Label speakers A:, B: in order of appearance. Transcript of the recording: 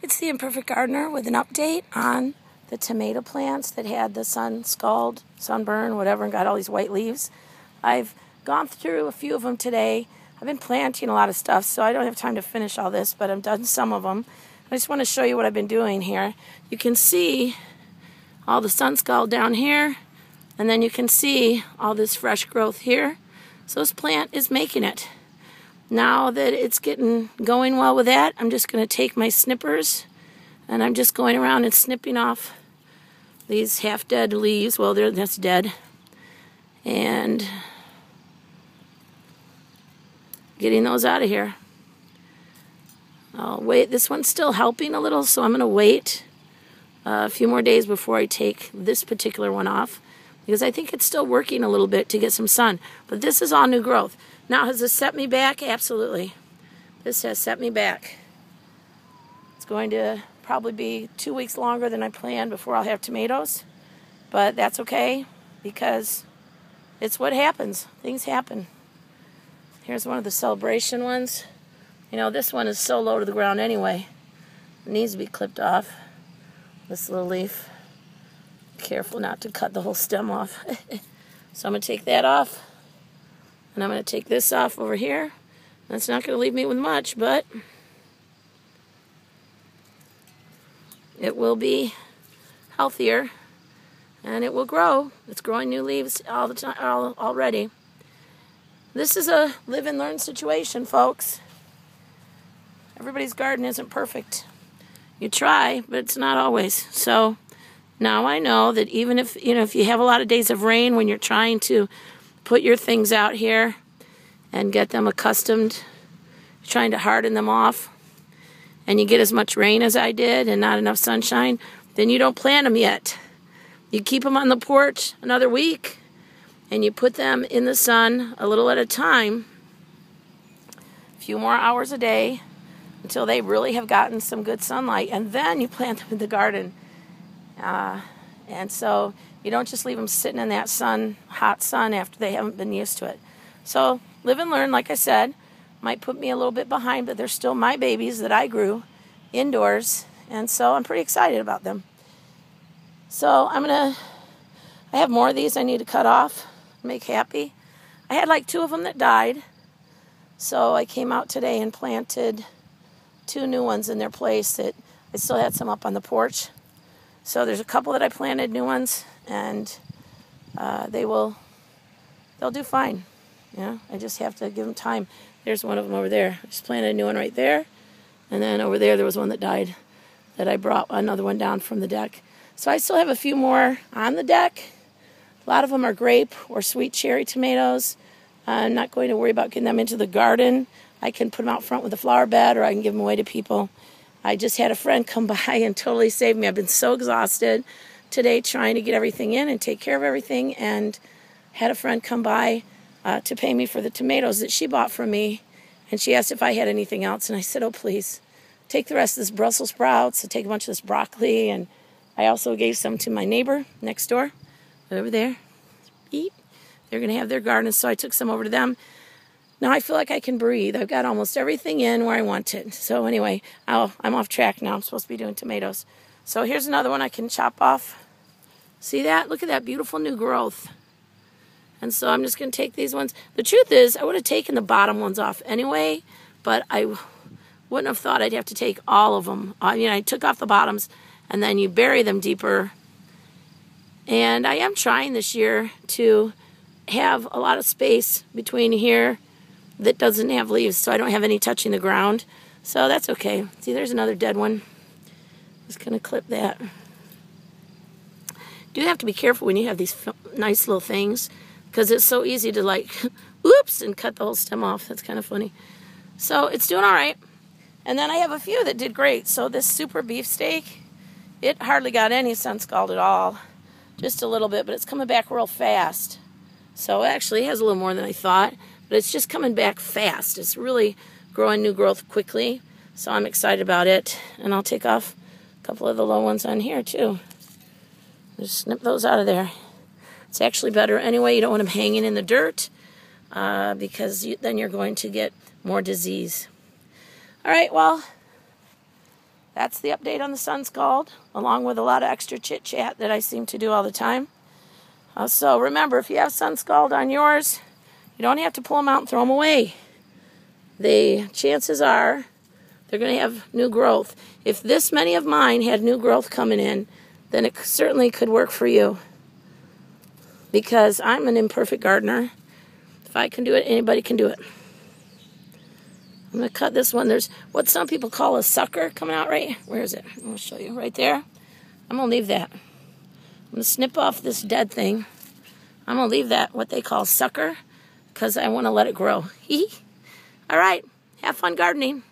A: It's the Imperfect Gardener with an update on the tomato plants that had the Sunscald, sunburn, whatever, and got all these white leaves. I've gone through a few of them today. I've been planting a lot of stuff, so I don't have time to finish all this, but I've done some of them. I just want to show you what I've been doing here. You can see all the Sunscald down here, and then you can see all this fresh growth here. So this plant is making it. Now that it's getting going well with that, I'm just going to take my snippers and I'm just going around and snipping off these half-dead leaves. Well, that's dead. And getting those out of here. I'll wait. This one's still helping a little, so I'm going to wait a few more days before I take this particular one off, because I think it's still working a little bit to get some sun. But this is all new growth. Now, has this set me back? Absolutely. This has set me back. It's going to probably be 2 weeks longer than I planned before I'll have tomatoes. But that's okay, because it's what happens. Things happen. Here's one of the celebration ones. You know, this one is so low to the ground anyway. It needs to be clipped off. This little leaf. Careful not to cut the whole stem off. So I'm going to take that off. And I'm going to take this off over here. That's not going to leave me with much, but it will be healthier and it will grow. It's growing new leaves all the time already. This is a live and learn situation, folks. Everybody's garden isn't perfect. You try, but it's not always. So now I know that even if you have a lot of days of rain when you're trying to put your things out here and get them accustomed, trying to harden them off, and you get as much rain as I did and not enough sunshine, then you don't plant them yet. You keep them on the porch another week, and you put them in the sun a little at a time, a few more hours a day, until they really have gotten some good sunlight, and then you plant them in the garden. And so you don't just leave them sitting in that sun, hot sun, after they haven't been used to it. So live and learn, like I said. Might put me a little bit behind, but they're still my babies that I grew indoors, and so I'm pretty excited about them. So I have more of these I need to cut off, make happy. I had like 2 of them that died, so I came out today and planted 2 new ones in their place that I still had some up on the porch. So there's a couple that I planted, new ones, and they'll do fine. You know, I just have to give them time. There's one of them over there. I just planted a new one right there, and then over there was one that died that I brought another one down from the deck. So I still have a few more on the deck. A lot of them are grape or sweet cherry tomatoes. I'm not going to worry about getting them into the garden. I can put them out front with a flower bed, or I can give them away to people. I just had a friend come by and totally saved me. I've been so exhausted today trying to get everything in and take care of everything, and had a friend come by to pay me for the tomatoes that she bought from me, and she asked if I had anything else, and I said, oh, please, take the rest of this Brussels sprouts, and take a bunch of this broccoli, and I also gave some to my neighbor next door, over there. Eat. They're going to have their garden, so I took some over to them. Now I feel like I can breathe. I've got almost everything in where I want it. So anyway, I'm off track now. I'm supposed to be doing tomatoes. So here's another one I can chop off. See that? Look at that beautiful new growth. And so I'm just going to take these ones. The truth is, I would have taken the bottom ones off anyway, but I wouldn't have thought I'd have to take all of them. I took off the bottoms, and then you bury them deeper. And I am trying this year to have a lot of space between here that doesn't have leaves, so I don't have any touching the ground. So that's okay. See, there's another dead one. Just going to clip that. Do have to be careful when you have these nice little things, because it's so easy to like, oops, and cut the whole stem off. That's kind of funny. So it's doing all right. And then I have a few that did great. So this super beefsteak, it hardly got any Sunscald at all. Just a little bit, but it's coming back real fast. So it actually has a little more than I thought, but it's just coming back fast. It's really growing new growth quickly, so I'm excited about it. And I'll take off a couple of the low ones on here too. Just snip those out of there. It's actually better anyway. You don't want them hanging in the dirt because then you're going to get more disease. All right, well, that's the update on the Sunscald, along with a lot of extra chit-chat that I seem to do all the time. So remember, if you have Sunscald on yours, you don't have to pull them out and throw them away. The chances are they're going to have new growth. If this many of mine had new growth coming in, then it certainly could work for you. Because I'm an imperfect gardener. If I can do it, anybody can do it. I'm going to cut this one. There's what some people call a sucker coming out right. Where is it? I'm going to show you. Right there. I'm going to leave that. I'm going to snip off this dead thing. I'm going to leave that, what they call sucker, because I want to let it grow. All right. Have fun gardening.